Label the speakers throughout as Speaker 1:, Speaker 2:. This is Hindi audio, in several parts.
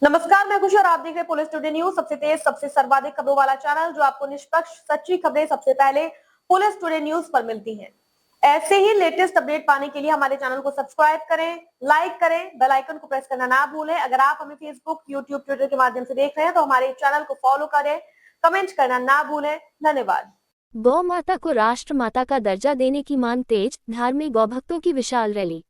Speaker 1: नमस्कार, मैं खुशी और आप देख रहे हैं पुलिस टुडे न्यूज, सबसे तेज सबसे सर्वाधिक खबरों वाला चैनल जो आपको निष्पक्ष सच्ची खबरें सबसे पहले पुलिस टुडे न्यूज पर मिलती हैं। ऐसे ही लेटेस्ट अपडेट पाने के लिए हमारे चैनल को सब्सक्राइब करें, लाइक करें, बेल आइकन को प्रेस करना ना भूलें। अगर आप हमें फेसबुक, यूट्यूब, ट्विटर के माध्यम से देख रहे हैं तो हमारे चैनल को फॉलो करें, कमेंट करना ना भूलें। धन्यवाद।
Speaker 2: गौ माता को राष्ट्र माता का दर्जा देने की मांग तेज, धार में गौ भक्तों की विशाल रैली।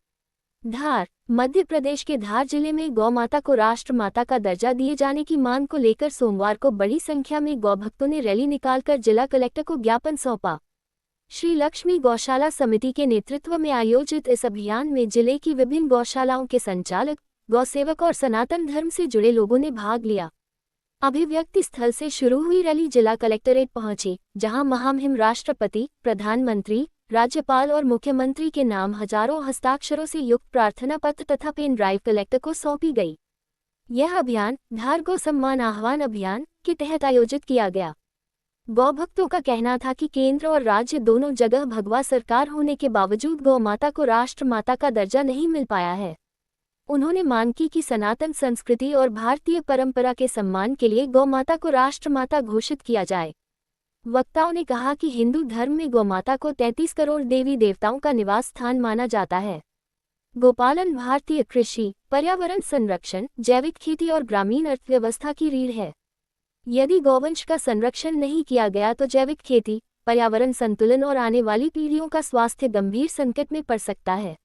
Speaker 2: धार, मध्य प्रदेश के धार जिले में गौ माता को राष्ट्र माता का दर्जा दिए जाने की मांग को लेकर सोमवार को बड़ी संख्या में गौ भक्तों ने रैली निकालकर जिला कलेक्टर को ज्ञापन सौंपा। श्री लक्ष्मी गौशाला समिति के नेतृत्व में आयोजित इस अभियान में जिले की विभिन्न गौशालाओं के संचालक, गौसेवक और सनातन धर्म से जुड़े लोगों ने भाग लिया। अभिव्यक्ति स्थल से शुरू हुई रैली जिला कलेक्टरेट पहुंची, जहां महामहिम राष्ट्रपति, प्रधानमंत्री, राज्यपाल और मुख्यमंत्री के नाम हजारों हस्ताक्षरों से युक्त प्रार्थना पत्र तथा पेन ड्राइव कलेक्टर को सौंपी गई। यह अभियान धार गौ सम्मान आह्वान अभियान के तहत आयोजित किया गया। गौ भक्तों का कहना था कि केंद्र और राज्य दोनों जगह भगवा सरकार होने के बावजूद गौ माता को राष्ट्र माता का दर्जा नहीं मिल पाया है। उन्होंने मांग की कि सनातन संस्कृति और भारतीय परंपरा के सम्मान के लिए गौ माता को राष्ट्र माता घोषित किया जाए। वक्ताओं ने कहा कि हिंदू धर्म में गौ माता को 33 करोड़ देवी देवताओं का निवास स्थान माना जाता है। गोपालन भारतीय कृषि, पर्यावरण संरक्षण, जैविक खेती और ग्रामीण अर्थव्यवस्था की रीढ़ है। यदि गौवंश का संरक्षण नहीं किया गया तो जैविक खेती, पर्यावरण संतुलन और आने वाली पीढ़ियों का स्वास्थ्य गंभीर संकट में पड़ सकता है।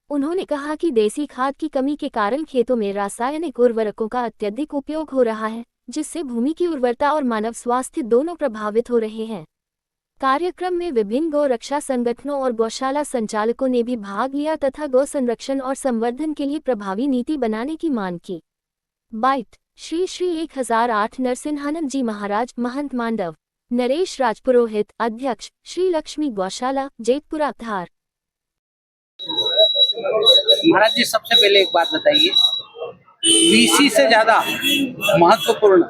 Speaker 2: उन्होंने कहा कि देसी खाद की कमी के कारण खेतों में रासायनिक उर्वरकों का अत्यधिक उपयोग हो रहा है, जिससे भूमि की उर्वरता और मानव स्वास्थ्य दोनों प्रभावित हो रहे हैं। कार्यक्रम में विभिन्न गौ रक्षा संगठनों और गौशाला संचालकों ने भी भाग लिया तथा गौ संरक्षण और संवर्धन के लिए प्रभावी नीति बनाने की मांग की। बाइट, श्री 1008 नरसिंहानंद जी महाराज, महंत मांडव, नरेश राजपुरोहित, अध्यक्ष, श्री लक्ष्मी गौशाला, जेतपुरा, धार।
Speaker 3: महाराज जी, सबसे पहले एक बात बताइए, वीसी से ज्यादा महत्वपूर्ण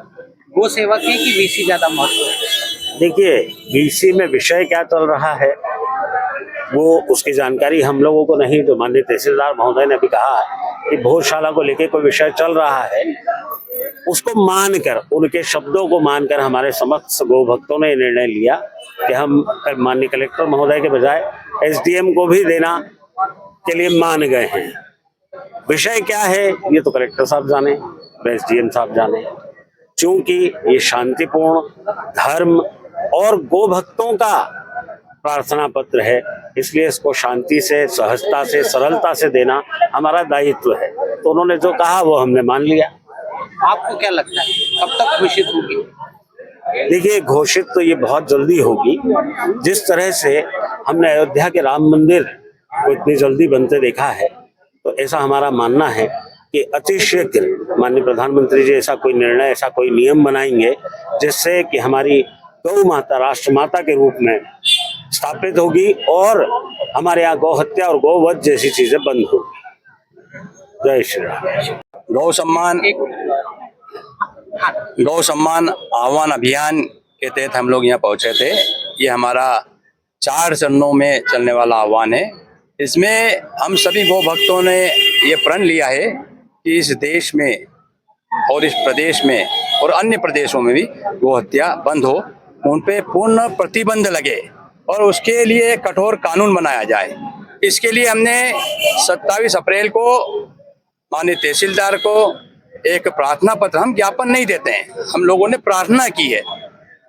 Speaker 3: गो सेवक है कि वीसी ज्यादा महत्वपूर्ण?
Speaker 4: देखिए, वीसी में विषय क्या चल रहा है वो उसकी जानकारी हम लोगों को नहीं। जो माननीय तहसीलदार महोदय ने भी कहा कि भोजशाला को लेकर कोई विषय चल रहा है, उसको मानकर, उनके शब्दों को मानकर हमारे समस्त गो भक्तों ने निर्णय लिया कि हम माननीय कलेक्टर महोदय के बजाय एसडीएम को भी देना के लिए मान गए हैं। विषय क्या है ये तो कलेक्टर साहब जाने, एसडीएम साहब जाने। क्योंकि ये शांतिपूर्ण धर्म और गो भक्तों का प्रार्थना पत्र है, इसलिए इसको शांति से, सहजता से, सरलता से देना हमारा दायित्व है। तो उन्होंने जो कहा वो हमने मान लिया।
Speaker 3: आपको क्या लगता है कब तक घोषित होगी?
Speaker 4: देखिए, घोषित तो ये बहुत जल्दी होगी। जिस तरह से हमने अयोध्या के राम मंदिर को इतनी जल्दी बनते देखा है, तो ऐसा हमारा मानना है कि अति शीघ्र माननीय प्रधानमंत्री जी ऐसा कोई निर्णय, ऐसा कोई नियम बनाएंगे जिससे कि हमारी गौ माता राष्ट्र माता के रूप में स्थापित होगी और हमारे यहाँ गौ हत्या और गौवध जैसी चीजें बंद होगी। जय श्री राम।
Speaker 5: गौ सम्मान आह्वान अभियान के तहत हम लोग यहाँ पहुंचे थे। ये हमारा 4 चरणों में चलने वाला आह्वान है। इसमें हम सभी गौ भक्तों ने ये प्रण लिया है कि इस देश में और इस प्रदेश में और अन्य प्रदेशों में भी गौ हत्या बंद हो, उन पे पूर्ण प्रतिबंध लगे और उसके लिए कठोर कानून बनाया जाए। इसके लिए हमने 27 अप्रैल को माननीय तहसीलदार को एक प्रार्थना पत्र, हम ज्ञापन नहीं देते हैं, हम लोगों ने प्रार्थना की है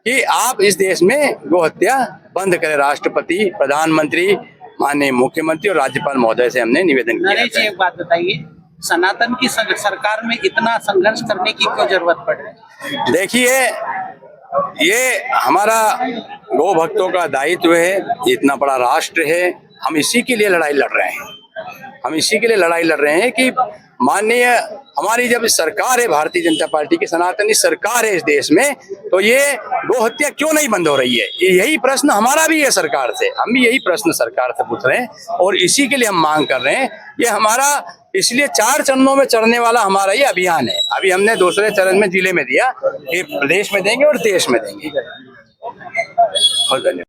Speaker 5: कि आप इस देश में गौ हत्या बंद करें। राष्ट्रपति, प्रधानमंत्री, माननीय मुख्यमंत्री और राज्यपाल महोदय से हमने निवेदन किया है।
Speaker 3: एक बात बताइए, सनातन की सरकार में इतना संघर्ष करने की क्यों जरूरत पड़ रही है?
Speaker 5: देखिए, ये हमारा गौ भक्तों का दायित्व है, इतना बड़ा राष्ट्र है, हम इसी के लिए लड़ाई लड़ रहे हैं। हम इसी के लिए लड़ाई लड़ रहे हैं कि माननीय हमारी जब सरकार है, भारतीय जनता पार्टी की सनातनी सरकार है इस देश में, तो ये गौ हत्या क्यों नहीं बंद हो रही है? यही प्रश्न हमारा भी है सरकार से। हम भी यही प्रश्न सरकार से पूछ रहे हैं और इसी के लिए हम मांग कर रहे हैं। ये हमारा इसलिए 4 चरणों में चढ़ने वाला हमारा ये अभियान है। अभी हमने दूसरे चरण में जिले में दिया, ये प्रदेश में देंगे और देश में देंगे। बहुत धन्यवाद।